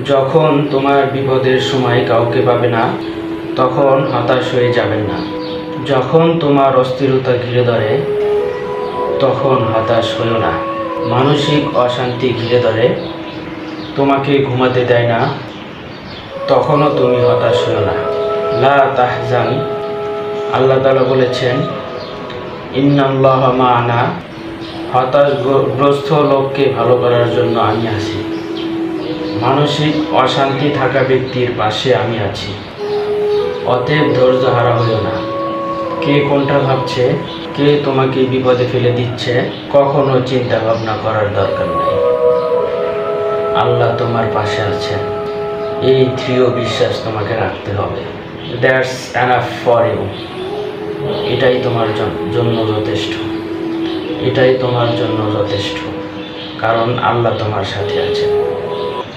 যখন তোমার বিপদের সময় কাউকে পাবে না, তখন হতাশ হয়ে যাবেন না। যখন তোমার অস্থিরতা ঘিরে ধরে, তখন হতাশ হইও না। মানসিক অশান্তি ঘিরে ধরে, তোমাকে ঘুমাতে দেয় না, তখনও তুমি হতাশ হইও না। লা তাহজান, আল্লাহ তাআলা বলেছেন, ইন্নাল্লাহা মা'ানা, হতাশগ্রস্ত লোককে ভালো করার জন্য আমি আছি। মানসিক অশান্তি থাকা ব্যক্তির পাশে আমি আছি। অতএব ধৈর্য হারা হইও না। কে কোনটা ভাবছে, কে তোমাকে বিপদে ফেলে দিচ্ছে, কখনো চিন্তা ভাবনা করার দরকার নেই। আল্লাহ তোমার পাশে আছেন, এই দৃঢ় বিশ্বাস তোমাকে রাখতে হবে। That's enough for you. এটাই তোমার জন্য যথেষ্ট। এটাই তোমার জন্য যথেষ্ট, কারণ আল্লাহ তোমার সাথে আছেন।